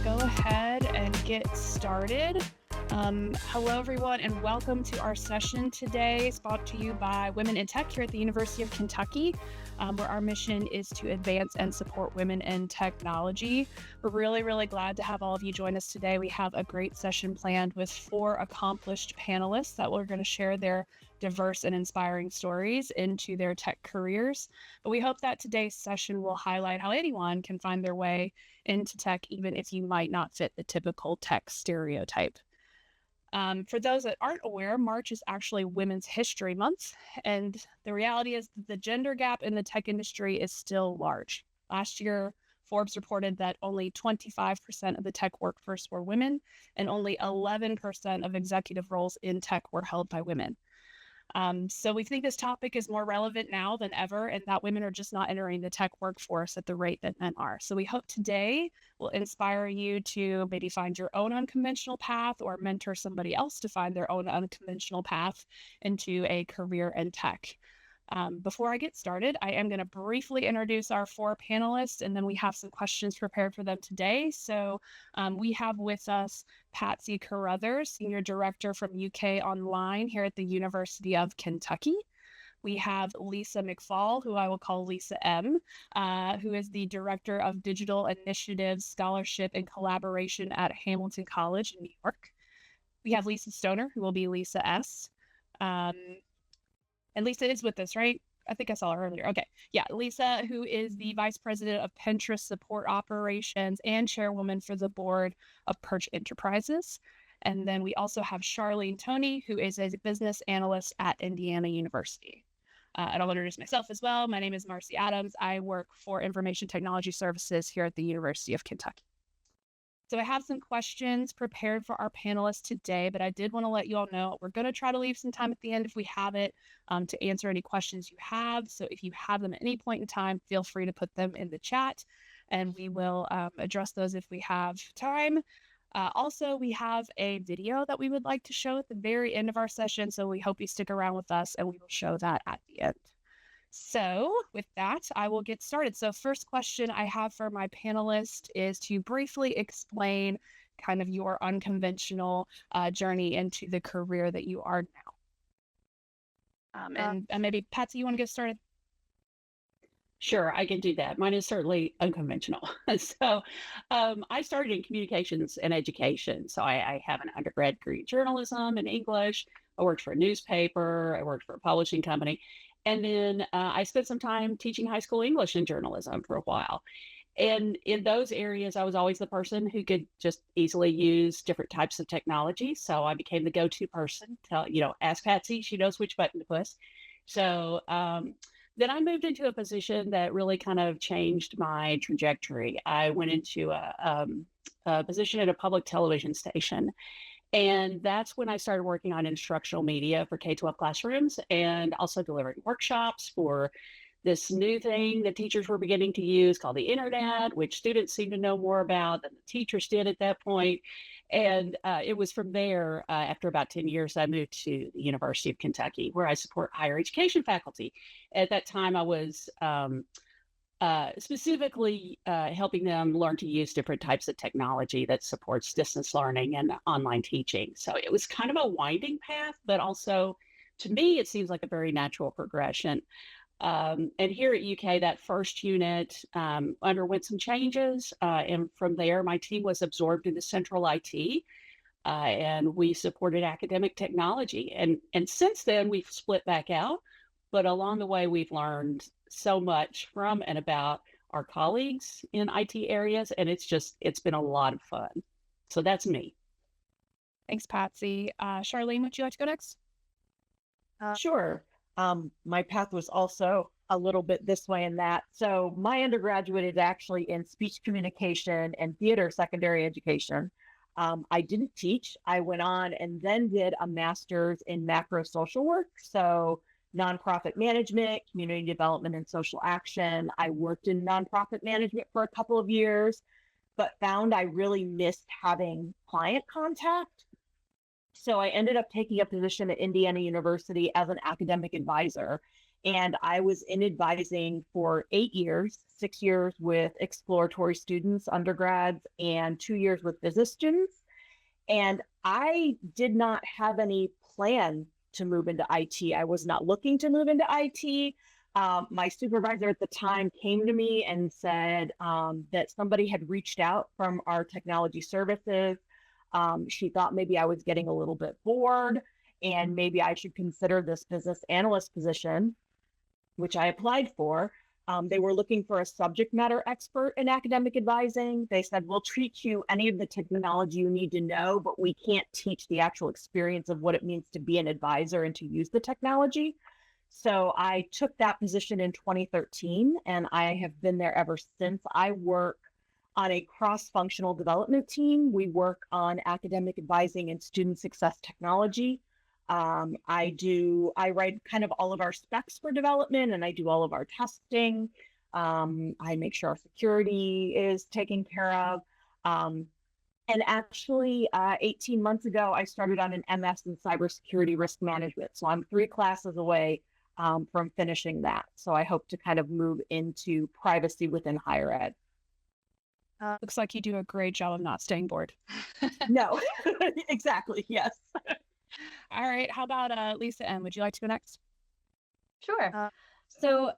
go ahead and get started. Hello, everyone, and welcome to our session today. It's brought to you by Women in Tech here at the University of Kentucky, where our mission is to advance and support women in technology. We're really glad to have all of you join us today. We have a great session planned with 4 accomplished panelists that we're going to share their diverse and inspiring stories into their tech careers. But we hope that today's session will highlight how anyone can find their way into tech, even if you might not fit the typical tech stereotype. For those that aren't aware, March is actually Women's History Month, and the reality is that the gender gap in the tech industry is still large. Last year, Forbes reported that only 25% of the tech workforce were women, and only 11% of executive roles in tech were held by women. So we think this topic is more relevant now than ever, and that women are just not entering the tech workforce at the rate that men are. So we hope today will inspire you to maybe find your own unconventional path or mentor somebody else to find their own unconventional path into a career in tech. Before I get started, I am going to briefly introduce our 4 panelists, and then we have some questions prepared for them today. So we have with us Patsy Carruthers, Senior Director from UK Online here at the University of Kentucky. We have Lisa McFall, who I will call Lisa M., who is the Director of Digital Initiatives, Scholarship, and Collaboration at Hamilton College in New York. We have Lisa Stoner, who will be Lisa S., and Lisa is with us, right? I think I saw her earlier. Okay. Yeah. Lisa, who is the Vice President of Pinterest Support Operations and Chairwoman for the Board of Perch Enterprises. And then we also have Charlene Toney, who is a business analyst at Indiana University. And I'll introduce myself as well. My name is Marcy Adams. I work for Information Technology Services here at the University of Kentucky. So I have some questions prepared for our panelists today, but I did want to let you all know we're going to try to leave some time at the end if we have it to answer any questions you have. So if you have them at any point in time, feel free to put them in the chat and we will address those if we have time. Also, we have a video that we would like to show at the very end of our session, so we hope you stick around with us and we will show that at the end. So with that, I will get started. So first question I have for my panelist is to briefly explain kind of your unconventional journey into the career that you are now. And maybe Patsy, you want to get started? Sure, I can do that. Mine is certainly unconventional. So I started in communications and education. So I have an undergrad degree in journalism and English. I worked for a newspaper. I worked for a publishing company. And then I spent some time teaching high school English and journalism for a while. And in those areas, I was always the person who could just easily use different types of technology. So I became the go-to person to, ask Patsy, she knows which button to push. So then I moved into a position that really kind of changed my trajectory. I went into a position at a public television station. And that's when I started working on instructional media for K-12 classrooms and also delivering workshops for this new thing that teachers were beginning to use called the internet, which students seemed to know more about than the teachers did at that point. And it was from there, after about 10 years, I moved to the University of Kentucky, where I support higher education faculty. At that time, I was specifically helping them learn to use different types of technology that supports distance learning and online teaching. So it was kind of a winding path, but also to me, it seems like a very natural progression. And here at UK, that first unit underwent some changes. And from there, my team was absorbed into central IT. And we supported academic technology. And since then, we've split back out. But along the way, we've learned so much from and about our colleagues in IT areas. And it's been a lot of fun. So that's me. Thanks, Patsy. Charlene, would you like to go next? Sure. My path was also a little bit this way and that. So my undergraduate is actually in speech communication and theater secondary education. I didn't teach. I went on and then did a master's in macro social work. So nonprofit management, community development, and social action. I worked in nonprofit management for a couple of years, but found I really missed having client contact. So I ended up taking a position at Indiana University as an academic advisor. And I was in advising for 8 years, 6 years with exploratory students, undergrads, and 2 years with business students. And I did not have any plan to move into IT. I was not looking to move into IT. My supervisor at the time came to me and said that somebody had reached out from our technology services. She thought maybe I was getting a little bit bored and maybe I should consider this business analyst position, which I applied for. They were looking for a subject matter expert in academic advising. They said, we'll teach you any of the technology you need to know, but we can't teach the actual experience of what it means to be an advisor and to use the technology. So I took that position in 2013, and I have been there ever since. I work on a cross-functional development team. We work on academic advising and student success technology. I write kind of all of our specs for development, and I do all of our testing. I make sure our security is taken care of. And actually, 18 months ago, I started on an MS in cybersecurity risk management. So I'm 3 classes away from finishing that. So I hope to kind of move into privacy within higher ed. Looks like you do a great job of not staying bored. No, exactly. Yes. All right. How about Lisa M? Would you like to go next? Sure.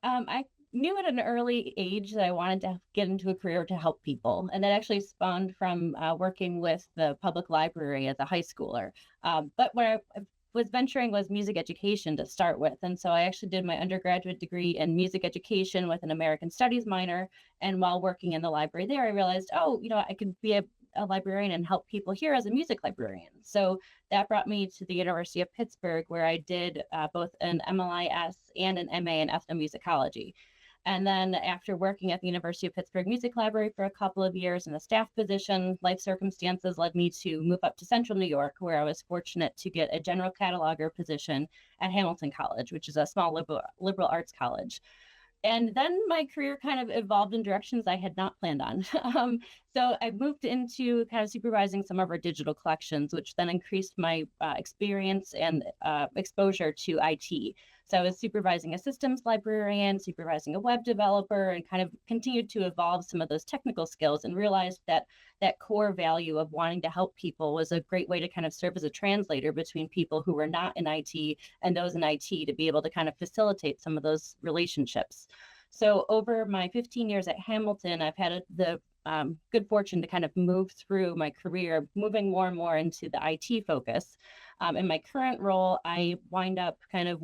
I knew at an early age that I wanted to get into a career to help people. And that actually spawned from working with the public library as a high schooler. But where I was venturing was music education to start with. And so I actually did my undergraduate degree in music education with an American Studies minor. And while working in the library there, I realized, I could be a librarian and help people here as a music librarian. So that brought me to the University of Pittsburgh, where I did both an MLIS and an MA in ethnomusicology. And then after working at the University of Pittsburgh Music Library for a couple of years in a staff position, life circumstances led me to move up to Central New York, where I was fortunate to get a general cataloger position at Hamilton College, which is a small liberal arts college. And then my career kind of evolved in directions I had not planned on. So I moved into kind of supervising some of our digital collections, which then increased my experience and exposure to IT. So I was supervising a systems librarian, supervising a web developer, and kind of continued to evolve some of those technical skills and realized that that core value of wanting to help people was a great way to kind of serve as a translator between people who were not in IT and those in IT to be able to kind of facilitate some of those relationships. So over my 15 years at Hamilton, I've had the good fortune to kind of move through my career, moving more and more into the IT focus. In my current role, I wind up kind of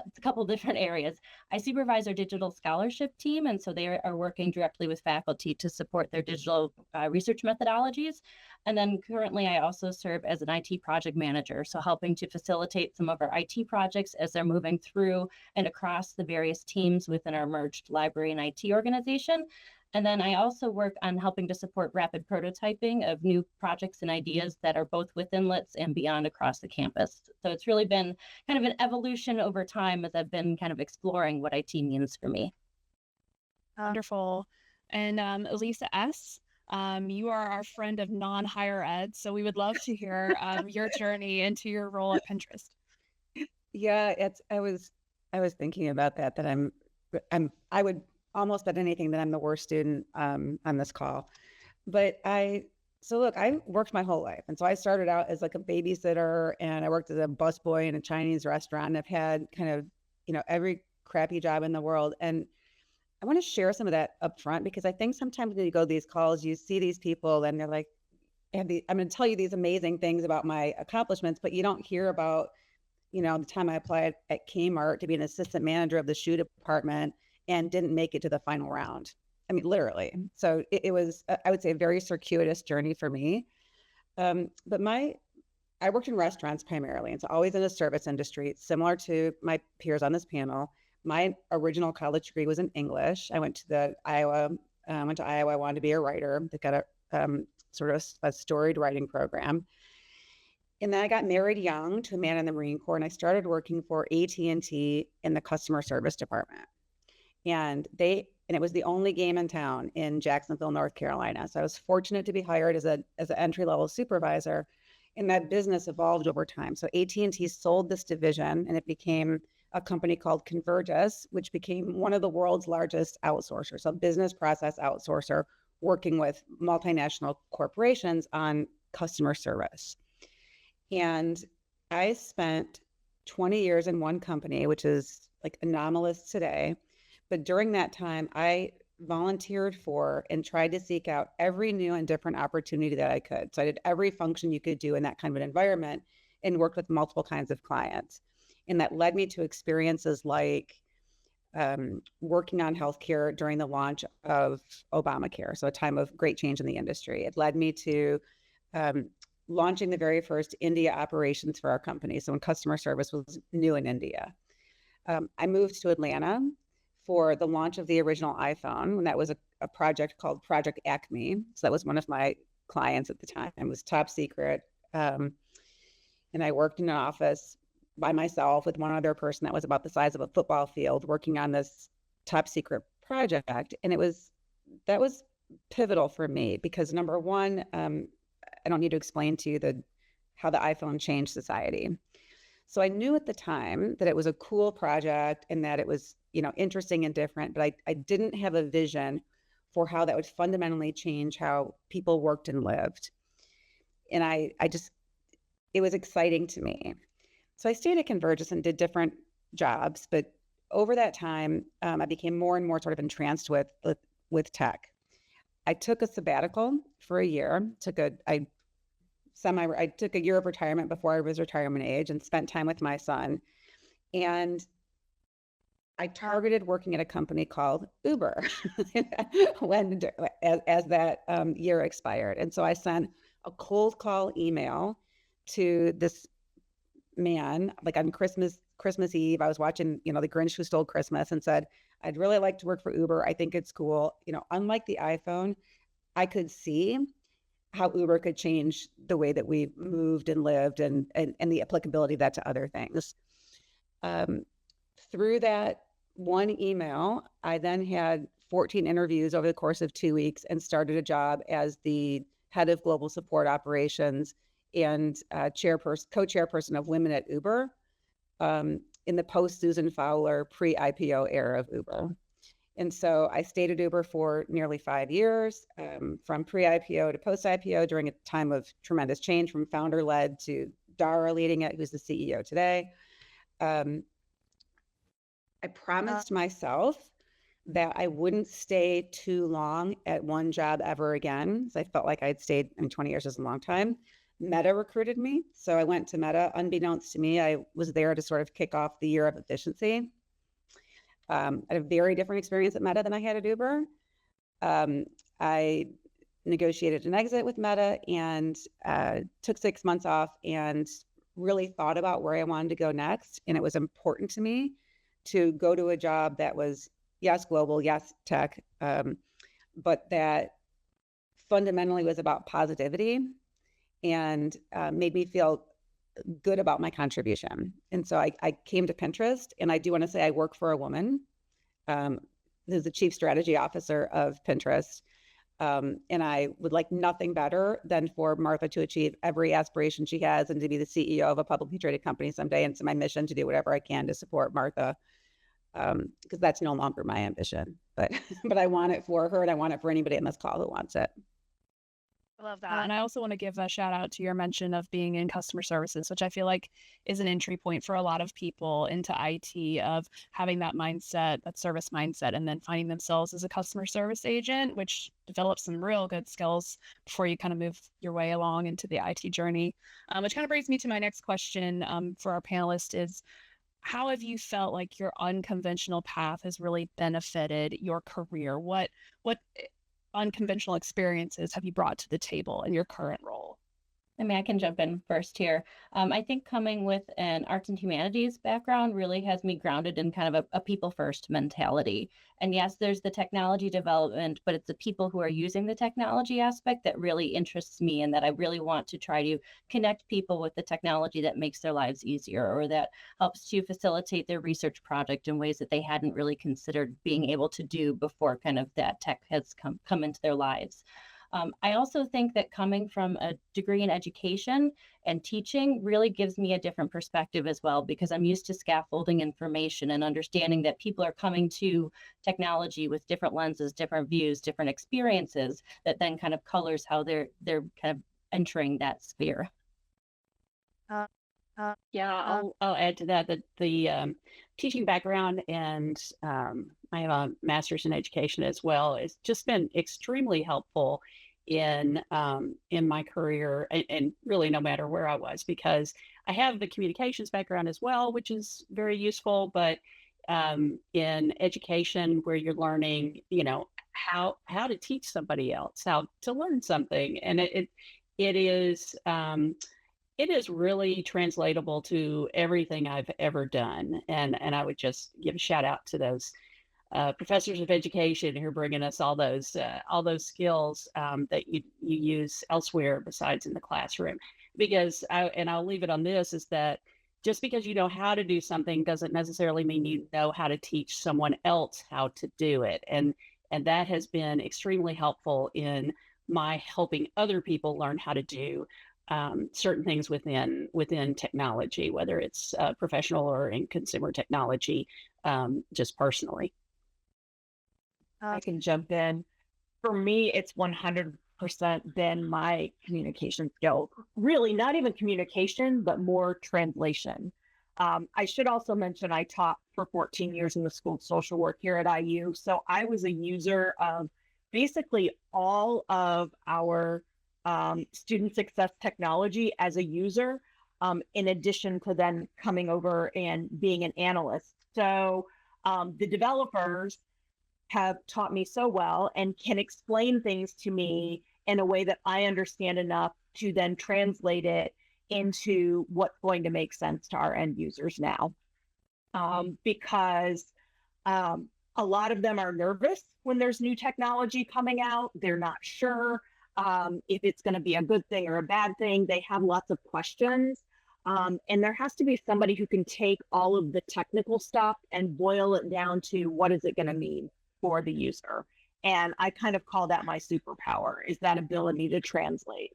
it's a couple different areas. I supervise our digital scholarship team, and so they are working directly with faculty to support their digital research methodologies. And then currently, I also serve as an IT project manager, so helping to facilitate some of our IT projects as they're moving through and across the various teams within our merged library and IT organization. And then I also work on helping to support rapid prototyping of new projects and ideas that are both within LITS and beyond across the campus. So it's really been kind of an evolution over time as I've been kind of exploring what IT means for me. Wonderful. And Elisa S., you are our friend of non-higher ed, so we would love to hear your journey into your role at Pinterest. Yeah, I was thinking about that I would almost bet anything that I'm the worst student on this call. But I worked my whole life. And so I started out as like a babysitter, and I worked as a busboy in a Chinese restaurant. And I've had kind of, every crappy job in the world. And I want to share some of that up front, because I think sometimes when you go to these calls, you see these people and they're like, I'm going to tell you these amazing things about my accomplishments, but you don't hear about, the time I applied at Kmart to be an assistant manager of the shoe department and didn't make it to the final round. I mean, literally. So it was, I would say, a very circuitous journey for me. But I worked in restaurants primarily, and so always in the service industry, similar to my peers on this panel. My original college degree was in English. I went to Iowa. I wanted to be a writer. They got a sort of a storied writing program. And then I got married young to a man in the Marine Corps, and I started working for AT&T in the customer service department. And it was the only game in town in Jacksonville, North Carolina. So I was fortunate to be hired as an entry-level supervisor, and that business evolved over time. So AT&T sold this division, and it became a company called Convergys, which became one of the world's largest outsourcers, a business process outsourcer working with multinational corporations on customer service. And I spent 20 years in one company, which is like anomalous today. But during that time, I volunteered for and tried to seek out every new and different opportunity that I could. So I did every function you could do in that kind of an environment and worked with multiple kinds of clients. And that led me to experiences like working on healthcare during the launch of Obamacare, so a time of great change in the industry. It led me to launching the very first India operations for our company. So when customer service was new in India. I moved to Atlanta for the launch of the original iPhone, and that was a project called Project Acme. So that was one of my clients at the time. It was top secret. And I worked in an office by myself with one other person that was about the size of a football field working on this top secret project. And that was pivotal for me because number one, I don't need to explain to you how the iPhone changed society. So I knew at the time that it was a cool project and that it was, interesting and different, but I didn't have a vision for how that would fundamentally change how people worked and lived. And it was exciting to me. So I stayed at Convergys and did different jobs, but over that time, I became more and more sort of entranced with tech. I took a sabbatical for a year, I took a year of retirement before I was retirement age and spent time with my son. And I targeted working at a company called Uber as that year expired. And so I sent a cold call email to this man, like on Christmas Eve. I was watching, The Grinch Who Stole Christmas, and said, I'd really like to work for Uber. I think it's cool. Unlike the iPhone, I could see how Uber could change the way that we moved and lived and the applicability of that to other things. Through that one email, I then had 14 interviews over the course of 2 weeks and started a job as the head of global support operations and co-chairperson of Women at Uber in the post-Susan Fowler pre-IPO era of Uber. And so I stayed at Uber for nearly 5 years, from pre-IPO to post-IPO during a time of tremendous change from founder-led to Dara leading it, who's the CEO today. I promised myself that I wouldn't stay too long at one job ever again. So I felt like I'd stayed, 20 years is a long time. Meta recruited me. So I went to Meta. Unbeknownst to me, I was there to sort of kick off the year of efficiency. I had a very different experience at Meta than I had at Uber. I negotiated an exit with Meta and took 6 months off and really thought about where I wanted to go next. And it was important to me to go to a job that was, yes, global, yes, tech, but that fundamentally was about positivity and made me feel good about my contribution. And so I came to Pinterest, and I do want to say I work for a woman who's the chief strategy officer of Pinterest. And I would like nothing better than for Martha to achieve every aspiration she has and to be the CEO of a publicly traded company someday. And it's my mission to do whatever I can to support Martha, because that's no longer my ambition. But I want it for her, and I want it for anybody in this call who wants it. I love that. And I also want to give a shout out to your mention of being in customer services, which I feel like is an entry point for a lot of people into IT, of having that mindset, that service mindset, and then finding themselves as a customer service agent, which develops some real good skills before you kind of move your way along into the IT journey. Which kind of brings me to my next question for our panelist is, how have you felt like your unconventional path has really benefited your career? What unconventional experiences have you brought to the table in your current role? I mean, I can jump in first here. I think coming with an arts and humanities background really has me grounded in kind of a people first mentality. And yes, there's the technology development, but it's the people who are using the technology aspect that really interests me, and that I really want to try to connect people with the technology that makes their lives easier, or that helps to facilitate their research project in ways that they hadn't really considered being able to do before kind of that tech has come into their lives. I also think that coming from a degree in education and teaching really gives me a different perspective as well, because I'm used to scaffolding information and understanding that people are coming to technology with different lenses, different views, different experiences that then kind of colors how they're kind of entering that sphere. Yeah, I'll add to that the teaching background, and I have a master's in education as well. It's just been extremely helpful in my career, and really no matter where I was, because I have the communications background as well, which is very useful. But in education, where you're learning, how to teach somebody else, how to learn something, and it is. It is really translatable to everything I've ever done, and I would just give a shout out to those professors of education who are bringing us all those skills that you use elsewhere besides in the classroom. Because I'll leave it on this, is that just because you know how to do something doesn't necessarily mean you know how to teach someone else how to do it, and that has been extremely helpful in my helping other people learn how to do certain things within technology, whether it's professional or in consumer technology, just personally. I can jump in. For me, it's 100% been my communication skills. Really, not even communication, but more translation. I should also mention I taught for 14 years in the School of Social Work here at IU. So I was a user of basically all of our student success technology as a user, in addition to then coming over and being an analyst. So the developers have taught me so well and can explain things to me in a way that I understand enough to then translate it into what's going to make sense to our end users now. Because a lot of them are nervous when there's new technology coming out. They're not sure if it's going to be a good thing or a bad thing. They have lots of questions. And there has to be somebody who can take all of the technical stuff and boil it down to what is it going to mean for the user. And I kind of call that my superpower, is that ability to translate.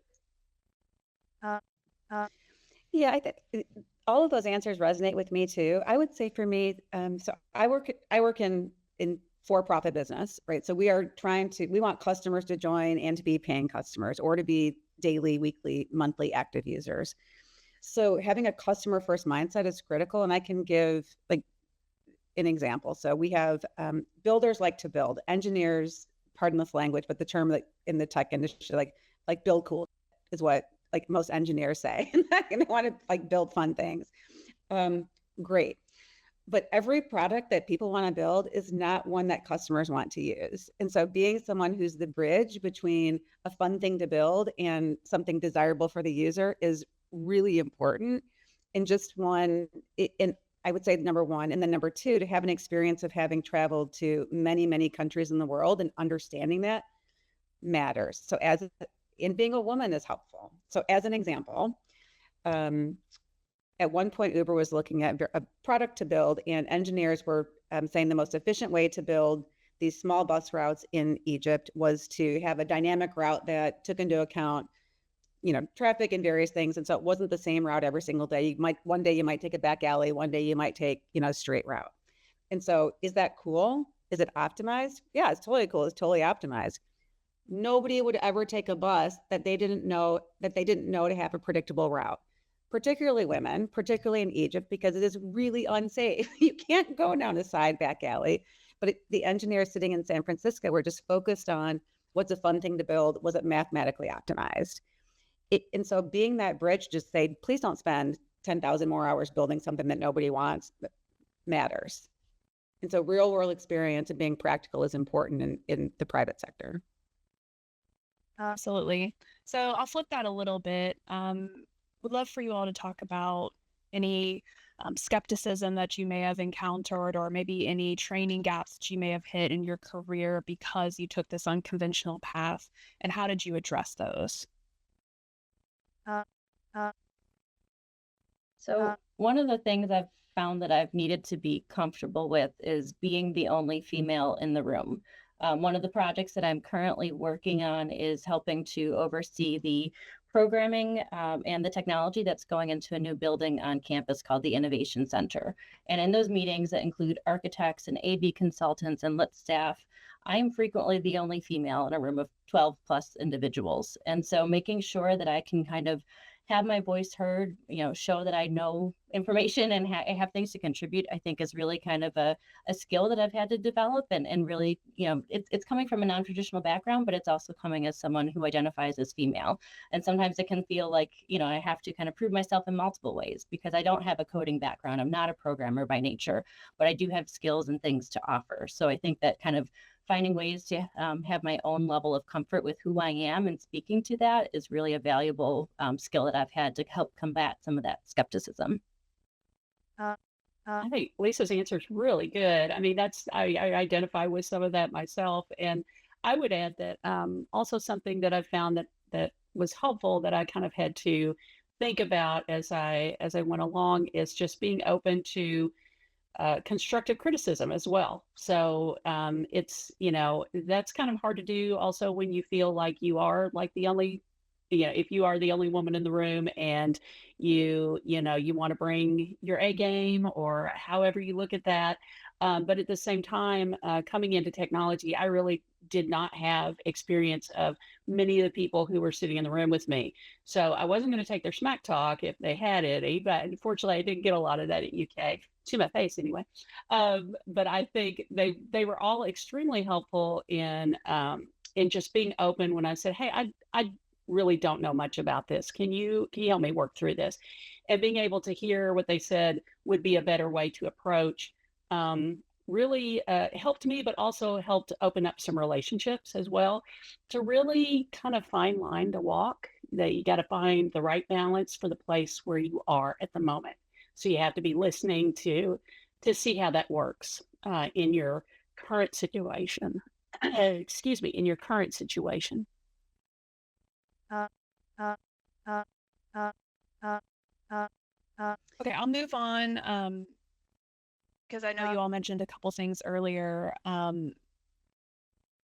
Yeah, I think all of those answers resonate with me too. I would say for me, so I work in for-profit business, right? So we want customers to join and to be paying customers, or to be daily, weekly, monthly active users. So having a customer first mindset is critical. And I can give like an example. So we have builders like to build, engineers, pardon this language, but the term like in the tech industry, like build cool is what like most engineers say. And they want to like build fun things. Great. But every product that people want to build is not one that customers want to use. And so being someone who's the bridge between a fun thing to build and something desirable for the user is really important. And I would say number one, and then number two, to have an experience of having traveled to many, many countries in the world and understanding that matters. So being a woman is helpful. So as an example, at one point, Uber was looking at a product to build, and engineers were saying the most efficient way to build these small bus routes in Egypt was to have a dynamic route that took into account, traffic and various things. And so it wasn't the same route every single day. One day you might take a back alley, one day you might take, a straight route. And so is that cool? Is it optimized? Yeah, it's totally cool. It's totally optimized. Nobody would ever take a bus that they didn't know to have a predictable route. Particularly women, particularly in Egypt, because it is really unsafe. You can't go down a side back alley. But the engineers sitting in San Francisco were just focused on what's a fun thing to build, was it mathematically optimized? And so being that bridge, just say, please don't spend 10,000 more hours building something that nobody wants, matters. And so real world experience and being practical is important in the private sector. Absolutely. So I'll flip that a little bit. Would love for you all to talk about any skepticism that you may have encountered, or maybe any training gaps that you may have hit in your career because you took this unconventional path, and how did you address those? So one of the things I've found that I've needed to be comfortable with is being the only female in the room. One of the projects that I'm currently working on is helping to oversee the programming and the technology that's going into a new building on campus called the Innovation Center. And in those meetings that include architects and AV consultants and lit staff, I am frequently the only female in a room of 12 plus individuals. And so making sure that I can kind of have my voice heard, show that I know information and have things to contribute, I think is really kind of a skill that I've had to develop and really, it's coming from a non-traditional background, but it's also coming as someone who identifies as female. And sometimes it can feel like, I have to kind of prove myself in multiple ways because I don't have a coding background. I'm not a programmer by nature, but I do have skills and things to offer. So I think that kind of finding ways to have my own level of comfort with who I am and speaking to that is really a valuable skill that I've had to help combat some of that skepticism. I think Lisa's answer is really good. I mean, I identify with some of that myself. And I would add that also something that I found that was helpful that I kind of had to think about as I went along is just being open to constructive criticism as well. So it's, that's kind of hard to do also when you feel like you are like the only, if you are the only woman in the room and you want to bring your A game or however you look at that. But at the same time, coming into technology, I really did not have experience of many of the people who were sitting in the room with me. So I wasn't going to take their smack talk if they had it. But unfortunately, I didn't get a lot of that at UK, to my face anyway. But I think they were all extremely helpful in just being open when I said, hey, I really don't know much about this. Can you help me work through this? And being able to hear what they said would be a better way to approach really helped me, but also helped open up some relationships as well. To really kind of fine line to walk, that you got to find the right balance for the place where you are at the moment. So you have to be listening to see how that works in your current situation. Excuse me, in your current situation. Okay, I'll move on because I know you all mentioned a couple things earlier.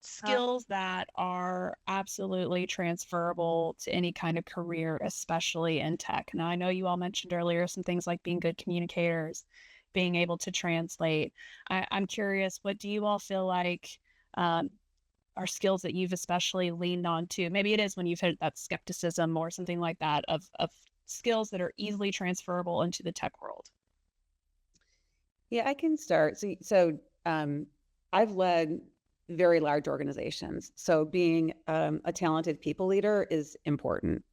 Skills that are absolutely transferable to any kind of career, especially in tech. Now, I know you all mentioned earlier some things like being good communicators, being able to translate. I'm curious, what do you all feel like are skills that you've especially leaned on to? Maybe it is when you've had that skepticism or something like that of skills that are easily transferable into the tech world. Yeah, I can start. So I've led very large organizations. So being a talented people leader is important.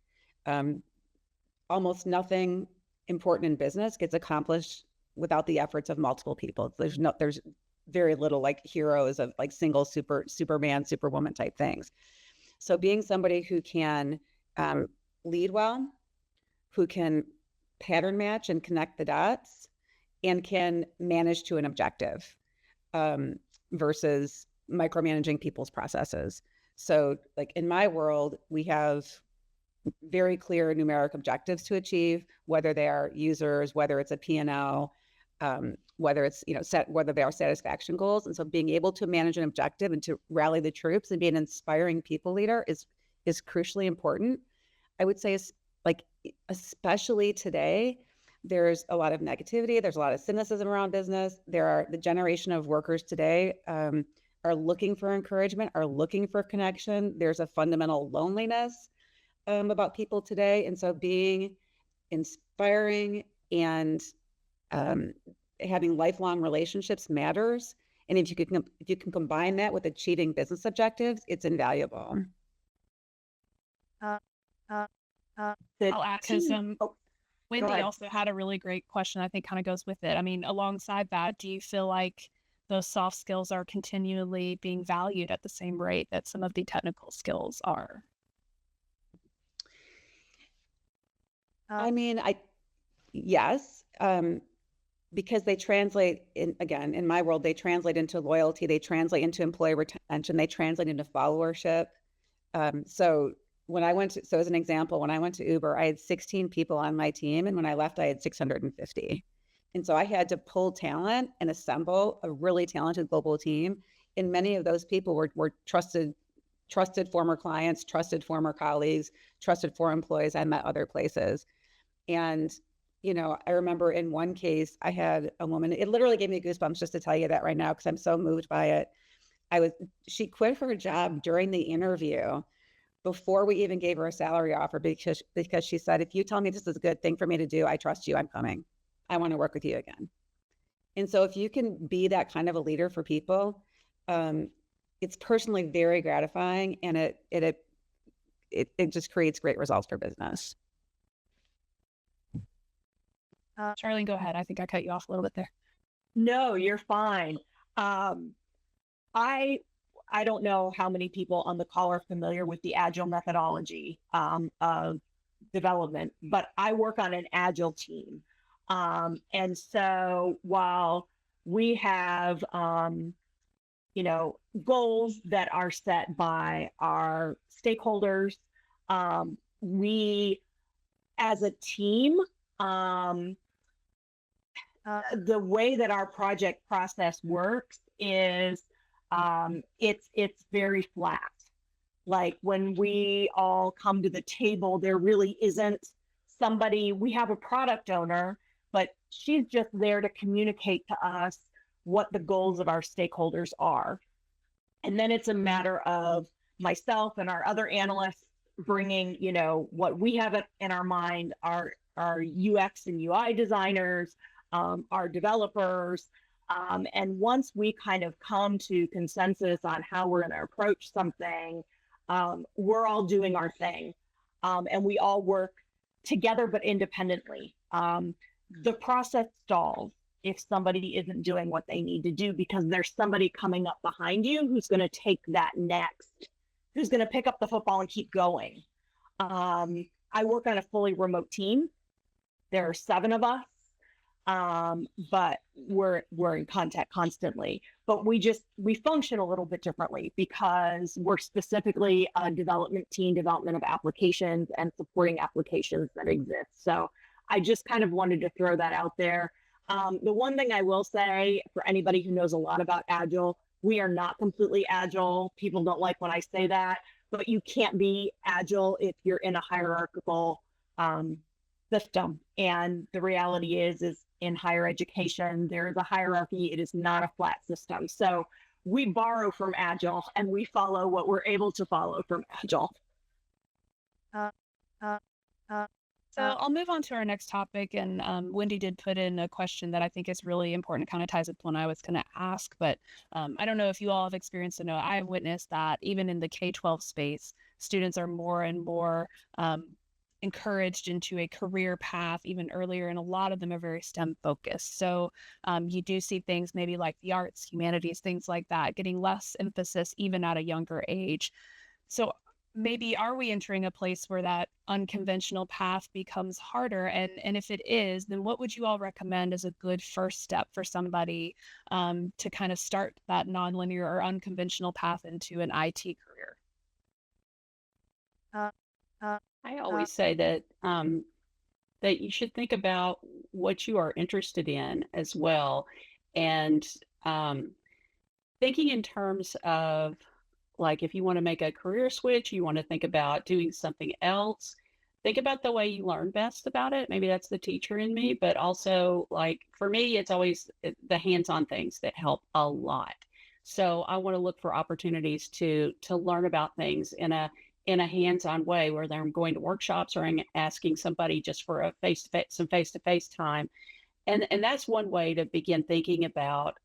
Almost nothing important in business gets accomplished without the efforts of multiple people. There's very little like heroes of like single Superman, Superwoman type things. So being somebody who can lead well, who can pattern match and connect the dots, and can manage to an objective versus micromanaging people's processes. So like in my world, we have very clear numeric objectives to achieve, whether they are users, whether it's a P&L, whether it's, whether they are satisfaction goals. And so being able to manage an objective and to rally the troops and be an inspiring people leader is crucially important. I would say like, especially today, there's a lot of negativity. There's a lot of cynicism around business. The generation of workers today are looking for encouragement, are looking for connection. There's a fundamental loneliness about people today. And so being inspiring and having lifelong relationships matters. And if you can combine that with achieving business objectives, it's invaluable. I'll ask because Wendy also had a really great question. I think kind of goes with it. I mean, alongside that, do you feel like those soft skills are continually being valued at the same rate that some of the technical skills are? I mean, yes, because they translate in my world, they translate into loyalty, they translate into employee retention, they translate into followership. So as an example, when I went to Uber, I had 16 people on my team. And when I left, I had 650. And so I had to pull talent and assemble a really talented global team And many of those people were trusted former clients, trusted former colleagues, trusted former employees I met other places. And, I remember in one case, I had a woman, it literally gave me goosebumps just to tell you that right now, because I'm so moved by it. She quit her job during the interview before we even gave her a salary offer, because she said, if you tell me this is a good thing for me to do, I trust you, I'm coming. I want to work with you again. And so if you can be that kind of a leader for people, it's personally very gratifying, and it just creates great results for business. Charlene, go ahead. I think I cut you off a little bit there. No, you're fine. I don't know how many people on the call are familiar with the Agile methodology of development, but I work on an Agile team. And so while we have, goals that are set by our stakeholders, we as a team, the way that our project process works is it's very flat. Like when we all come to the table, there really isn't somebody, we have a product owner, but she's just there to communicate to us what the goals of our stakeholders are. And then it's a matter of myself and our other analysts bringing, what we have in our mind, our UX and UI designers, our developers. And once we kind of come to consensus on how we're going to approach something, we're all doing our thing. And we all work together, but independently. The process stalls if somebody isn't doing what they need to do, because there's somebody coming up behind you who's going to take that next, who's going to pick up the football and keep going. I work on a fully remote team. There are 7 of us. But we're in contact constantly, but we function a little bit differently because we're specifically a development of applications and supporting applications that exist. So I just kind of wanted to throw that out there. The one thing I will say for anybody who knows a lot about Agile, we are not completely Agile. People don't like when I say that, but you can't be Agile if you're in a hierarchical, system. And the reality is in higher education, there is a hierarchy. It is not a flat system. So we borrow from Agile and we follow what we're able to follow from Agile. So I'll move on to our next topic. And Wendy did put in a question that I think is really important. It kind of ties with one I was going to ask, but I don't know if you all have experienced or no. I've witnessed that even in the K-12 space, students are more and more encouraged into a career path even earlier, and a lot of them are very STEM focused. So you do see things maybe like the arts, humanities, things like that, getting less emphasis even at a younger age. So maybe are we entering a place where that unconventional path becomes harder? And if it is, then what would you all recommend as a good first step for somebody to kind of start that nonlinear or unconventional path into an IT career? I always say that that you should think about what you are interested in as well, and thinking in terms of, like, if you want to make a career switch, you want to think about doing something else, think about the way you learn best about it. Maybe that's the teacher in me, but also, like, for me, it's always the hands-on things that help a lot. So I want to look for opportunities to learn about things in a hands-on way, where I'm going to workshops or I'm asking somebody just for a face-to-face time. And that's one way to begin thinking about,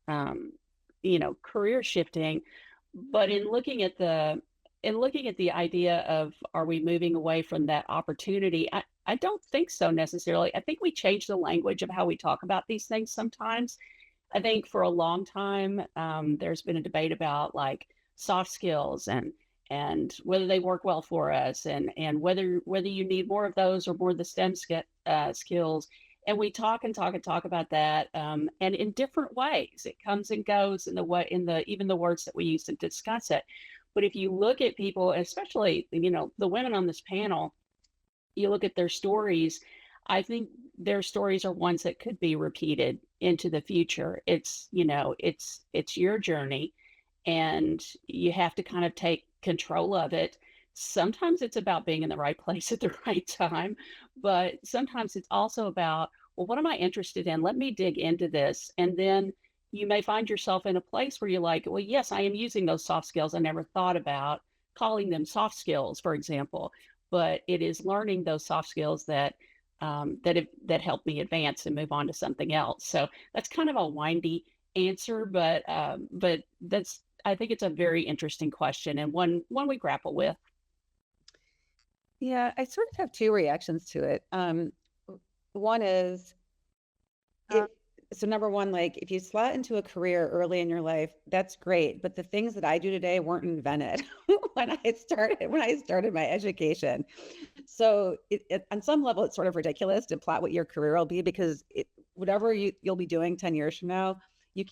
career shifting. But in looking at the idea of, are we moving away from that opportunity? I don't think so necessarily. I think we change the language of how we talk about these things sometimes. I think for a long time, there's been a debate about like soft skills and whether they work well for us, and whether you need more of those or more of the STEM skills. And we talk about that, and in different ways. It comes and goes in even the words that we use to discuss it. But if you look at people, especially the women on this panel, you look at their stories. I think their stories are ones that could be repeated into the future. It's your journey. and you have to kind of take control of it. Sometimes it's about being in the right place at the right time, but sometimes it's also about, well, what am I interested in? Let me dig into this. And then you may find yourself in a place where you're like, well, yes, I am using those soft skills I never thought about, calling them soft skills, for example, but it is learning those soft skills that that help me advance and move on to something else. So that's kind of a windy answer, but that's, I think it's a very interesting question, and one we grapple with. Yeah, I sort of have two reactions to it. One is, Uh, so number one, like if you slot into a career early in your life, that's great. But the things that I do today weren't invented when I started my education. So on some level, it's sort of ridiculous to plot what your career will be, because whatever you'll be doing 10 years from now, you,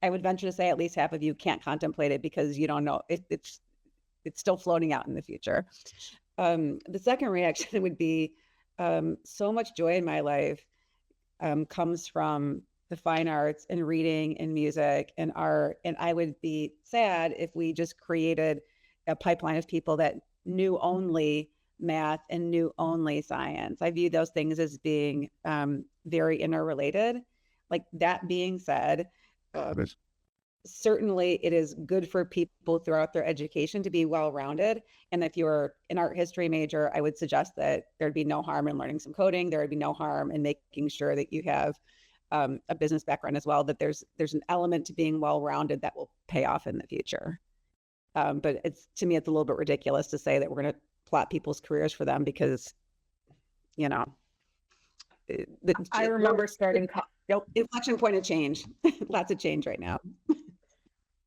I would venture to say at least half of you can't contemplate it because you don't know it's still floating out in the future. The second reaction would be, so much joy in my life comes from the fine arts and reading and music and art. And I would be sad if we just created a pipeline of people that knew only math and knew only science. I view those things as being very interrelated. Like, that being said, certainly it is good for people throughout their education to be well-rounded. And if you're an art history major, I would suggest that there'd be no harm in learning some coding. There would be no harm in making sure that you have a business background as well, that there's an element to being well-rounded that will pay off in the future. But to me, it's a little bit ridiculous to say that we're going to plot people's careers for them because, you know, I remember starting. Inflection point of change. Lots of change right now.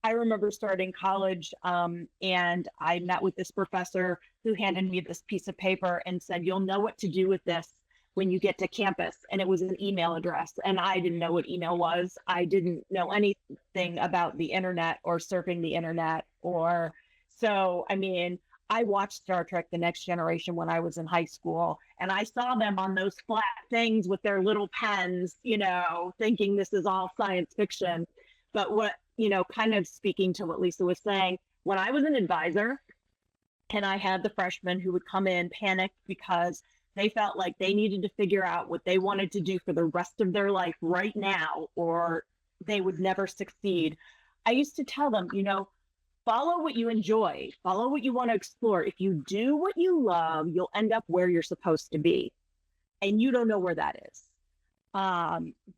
I remember starting college, and I met with this professor who handed me this piece of paper and said, "You'll know what to do with this when you get to campus." And it was an email address, and I didn't know what email was. I didn't know anything about the internet or surfing the internet, I mean, I watched Star Trek: The Next Generation when I was in high school, and I saw them on those flat things with their little pens, thinking this is all science fiction. But kind of speaking to what Lisa was saying, when I was an advisor and I had the freshmen who would come in panicked because they felt like they needed to figure out what they wanted to do for the rest of their life right now, or they would never succeed, I used to tell them, follow what you enjoy, follow what you want to explore. If you do what you love, you'll end up where you're supposed to be. And you don't know where that is.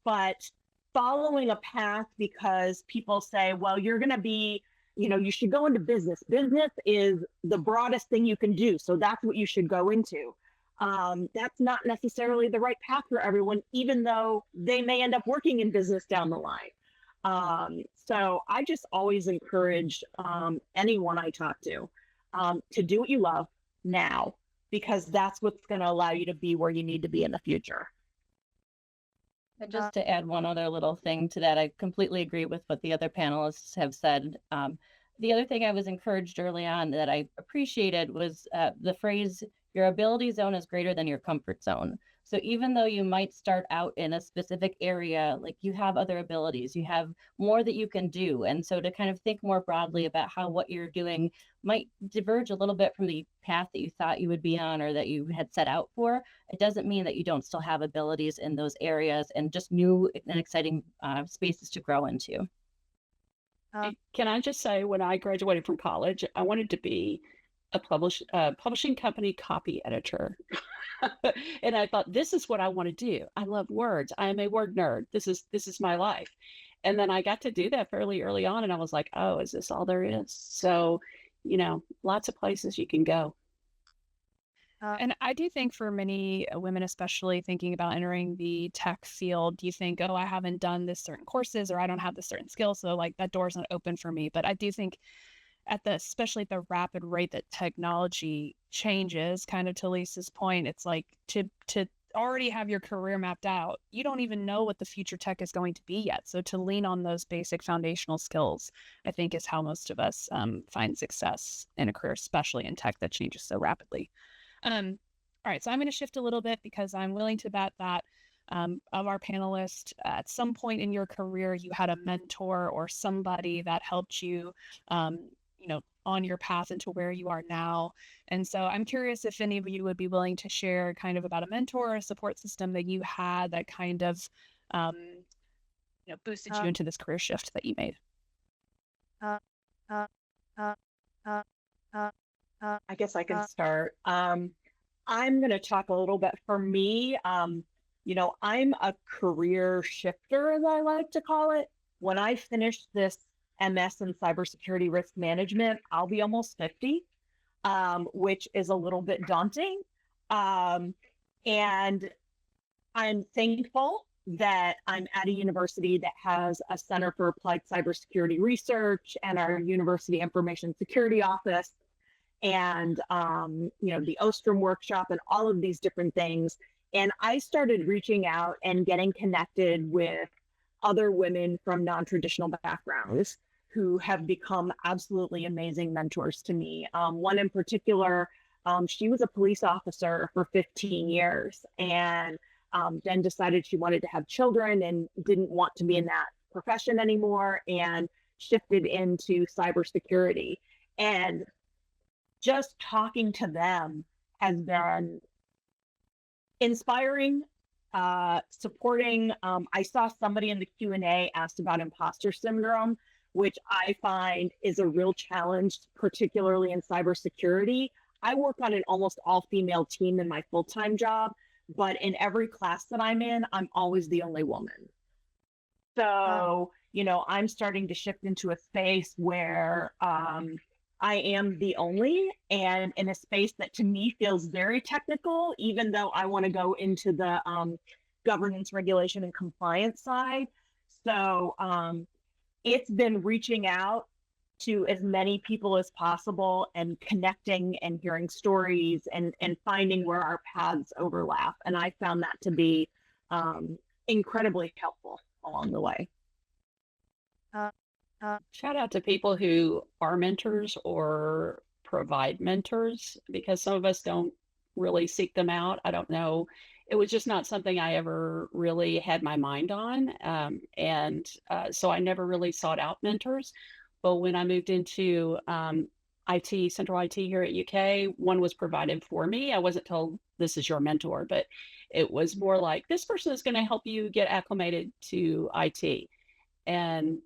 But following a path because people say, well, you're going to be, you should go into business. Business is the broadest thing you can do. So that's what you should go into. That's not necessarily the right path for everyone, even though they may end up working in business down the line. So I just always encourage anyone I talk to do what you love now, because that's what's going to allow you to be where you need to be in the future. And just to add one other little thing to that, I completely agree with what the other panelists have said. The other thing I was encouraged early on that I appreciated was the phrase, your ability zone is greater than your comfort zone. So even though you might start out in a specific area, like you have other abilities, you have more that you can do. And so to kind of think more broadly about how what you're doing might diverge a little bit from the path that you thought you would be on or that you had set out for, it doesn't mean that you don't still have abilities in those areas and just new and exciting spaces to grow into. Can I just say, when I graduated from college, I wanted to be a publishing company copy editor. And I thought, this is what I want to do. I love words. I am a word nerd. This is my life. And then I got to do that fairly early on. And I was like, oh, is this all there is? So, lots of places you can go. And I do think for many women, especially thinking about entering the tech field, you think, oh, I haven't done this certain courses or I don't have this certain skill. So like that door's not open for me. But I do think especially at the rapid rate that technology changes, kind of to Lisa's point, it's like to already have your career mapped out, you don't even know what the future tech is going to be yet. So to lean on those basic foundational skills, I think is how most of us find success in a career, especially in tech that changes so rapidly. All right, so I'm going to shift a little bit because I'm willing to bet that of our panelists, at some point in your career, you had a mentor or somebody that helped you, on your path into where you are now. And so I'm curious if any of you would be willing to share kind of about a mentor or a support system that you had that kind of, boosted you into this career shift that you made. I guess I can start. I'm going to talk a little bit for me. I'm a career shifter, as I like to call it. When I finished this MS in cybersecurity risk management, I'll be almost 50, which is a little bit daunting. And I'm thankful that I'm at a university that has a Center for Applied Cybersecurity Research and our University Information Security Office and, the Ostrom Workshop and all of these different things. And I started reaching out and getting connected with other women from non-traditional backgrounds who have become absolutely amazing mentors to me. One in particular, she was a police officer for 15 years and then decided she wanted to have children and didn't want to be in that profession anymore and shifted into cybersecurity. And just talking to them has been inspiring, supporting. I saw somebody in the Q&A asked about imposter syndrome, which I find is a real challenge, particularly in cybersecurity. I work on an almost all-female team in my full-time job, but in every class that I'm in, I'm always the only woman. So, I'm starting to shift into a space where I am the only, and in a space that to me feels very technical, even though I want to go into the governance, regulation, and compliance side. So it's been reaching out to as many people as possible and connecting and hearing stories and finding where our paths overlap. And I found that to be incredibly helpful along the way. Shout out to people who are mentors or provide mentors, because some of us don't really seek them out. I don't know. It was just not something I ever really had my mind on. So I never really sought out mentors. But when I moved into IT, central IT here at UK, one was provided for me. I wasn't told this is your mentor, but it was more like, this person is going to help you get acclimated to IT. And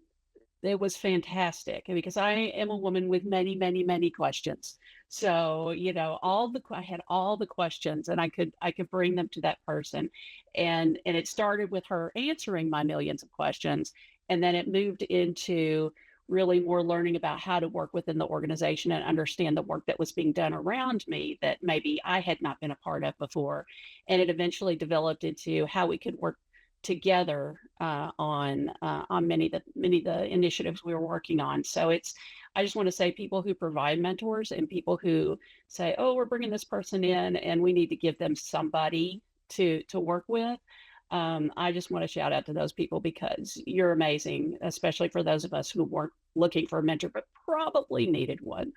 it was fantastic because I am a woman with many, many, many questions. So, I had all the questions and I could bring them to that person. And it started with her answering my millions of questions. And then it moved into really more learning about how to work within the organization and understand the work that was being done around me that maybe I had not been a part of before. And it eventually developed into how we could work together on many of the initiatives we were working on. So I just want to say, people who provide mentors and people who say, oh, we're bringing this person in and we need to give them somebody to work with. I just want to shout out to those people because you're amazing, especially for those of us who weren't looking for a mentor, but probably needed one.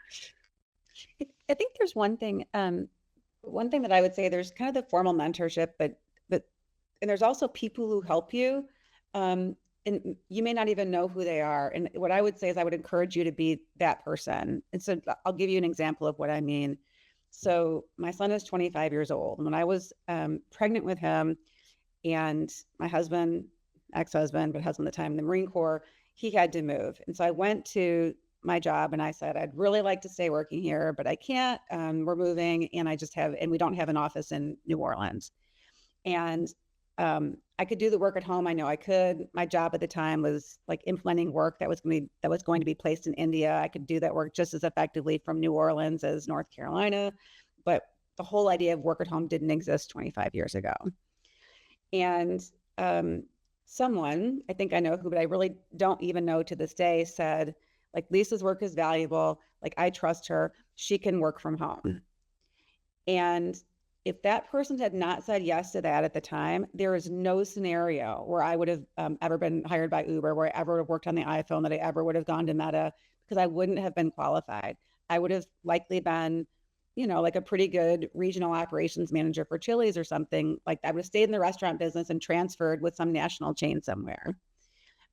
I think there's one thing that I would say, there's kind of the formal mentorship, and there's also people who help you, and you may not even know who they are. And what I would say is I would encourage you to be that person. And so I'll give you an example of what I mean. So my son is 25 years old. When I was pregnant with him, and my husband, ex-husband, but husband at the time in the Marine Corps, he had to move. And so I went to my job and I said, I'd really like to stay working here, but I can't. We're moving and we don't have an office in New Orleans. And I could do the work at home. I know I could. My job at the time was like implementing work that was going to be placed in India. I could do that work just as effectively from New Orleans as North Carolina. But the whole idea of work at home didn't exist 25 years ago. And someone, I think I know who, but I really don't even know to this day, said, like, Lisa's work is valuable. Like, I trust her. She can work from home. And if that person had not said yes to that at the time, there is no scenario where I would have ever been hired by Uber, where I ever would have worked on the iPhone, that I ever would have gone to Meta, because I wouldn't have been qualified. I would have likely been, like a pretty good regional operations manager for Chili's or something, like I would have stayed in the restaurant business and transferred with some national chain somewhere.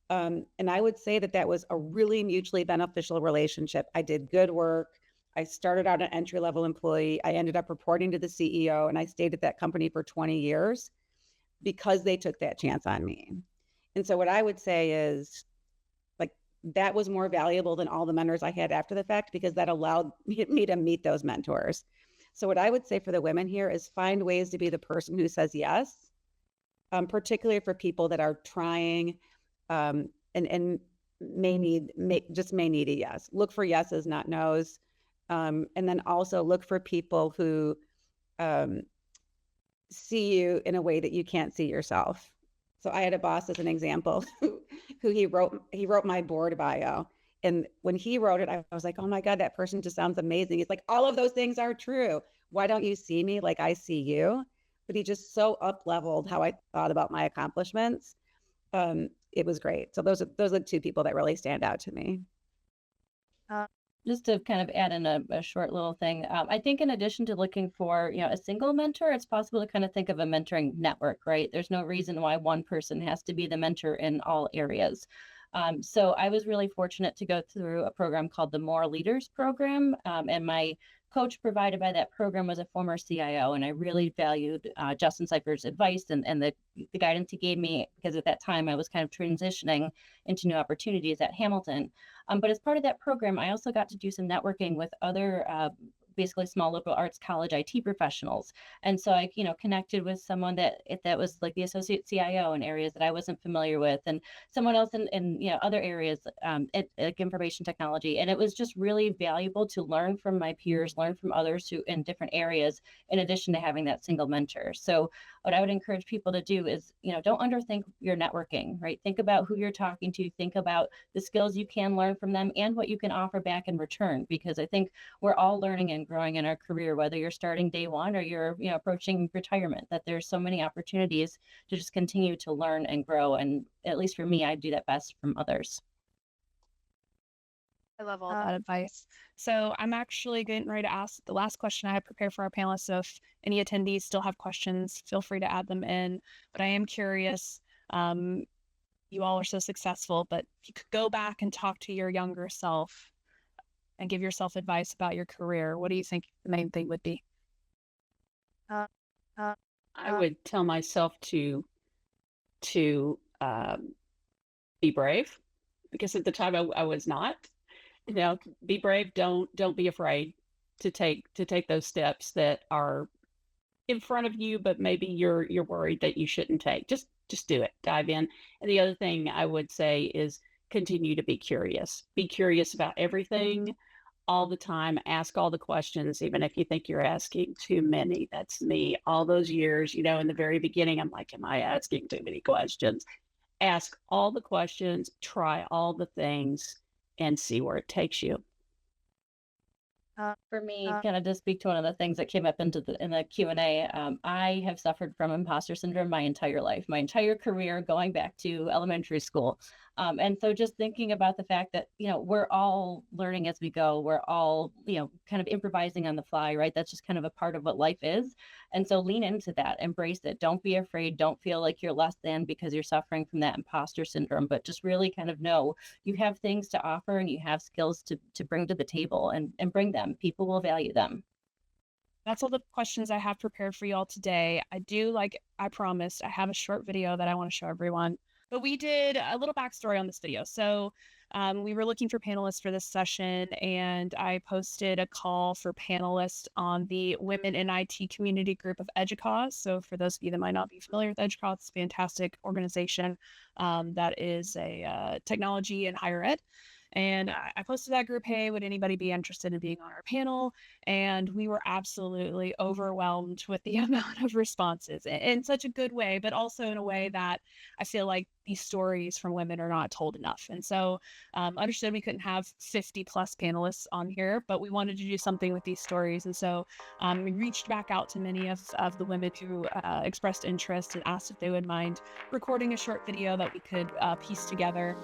And I would say that was a really mutually beneficial relationship. I did good work. I started out an entry-level employee. I ended up reporting to the CEO, and I stayed at that company for 20 years because they took that chance on me. And so what I would say is, like, that was more valuable than all the mentors I had after the fact, because that allowed me to meet those mentors. So what I would say for the women here is find ways to be the person who says yes, particularly for people that are trying and may need a yes. Look for yeses, not nos. And then also look for people who see you in a way that you can't see yourself. So I had a boss, as an example, who he wrote my board bio. And when he wrote it, I was like, oh my God, that person just sounds amazing. He's like, all of those things are true. Why don't you see me like I see you? But he just so up-leveled how I thought about my accomplishments. It was great. So those are the two people that really stand out to me. Just to kind of add in a short little thing, I think in addition to looking for, a single mentor, it's possible to kind of think of a mentoring network, right? There's no reason why one person has to be the mentor in all areas. So I was really fortunate to go through a program called the More Leaders Program, and my coach provided by that program was a former CIO, and I really valued Justin Cypher's advice and the guidance he gave me, because at that time I was kind of transitioning into new opportunities at Hamilton. But as part of that program, I also got to do some networking with other basically small liberal arts college IT professionals. And so I, connected with someone that was like the associate CIO in areas that I wasn't familiar with, and someone else in other areas, like information technology. And it was just really valuable to learn from my peers, learn from others who in different areas, in addition to having that single mentor. So what I would encourage people to do is, don't underthink your networking, right? Think about who you're talking to, think about the skills you can learn from them and what you can offer back in return, because I think we're all learning and growing in our career, whether you're starting day one or you're approaching retirement, that there's so many opportunities to just continue to learn and grow. And at least for me, I do that best from others. I love all that advice. So I'm actually getting ready to ask the last question I had prepared for our panelists. So if any attendees still have questions, feel free to add them in. But I am curious, you all are so successful, but if you could go back and talk to your younger self and give yourself advice about your career, what do you think the main thing would be? I would tell myself to be brave, because at the time I was not. Be brave. Don't be afraid to take those steps that are in front of you, but maybe you're worried that you shouldn't take. Just do it. Dive in. And the other thing I would say is continue to be curious. Be curious about everything all the time. Ask all the questions, even if you think you're asking too many. That's me. All those years, in the very beginning, I'm like, am I asking too many questions? Ask all the questions, try all the things, and see where it takes you. For me, kind of to speak to one of the things that came up in the Q&A, I have suffered from imposter syndrome my entire life, my entire career, going back to elementary school. And so just thinking about the fact that, we're all learning as we go, we're all, kind of improvising on the fly, right? That's just kind of a part of what life is. And so lean into that, embrace it. Don't be afraid. Don't feel like you're less than because you're suffering from that imposter syndrome, but just really kind of know you have things to offer and you have skills to bring to the table, and bring them. People will value them. That's all the questions I have prepared for you all today. I promised, I have a short video that I want to show everyone. But we did a little backstory on this video. So we were looking for panelists for this session, and I posted a call for panelists on the Women in IT community group of EDUCAUSE. So for those of you that might not be familiar with EDUCAUSE, it's a fantastic organization that is a technology in higher ed. And I posted that group, hey, would anybody be interested in being on our panel? And we were absolutely overwhelmed with the amount of responses in such a good way, but also in a way that I feel like these stories from women are not told enough. And so understood we couldn't have 50 plus panelists on here, but we wanted to do something with these stories. And so we reached back out to many of the women who expressed interest and asked if they would mind recording a short video that we could piece together.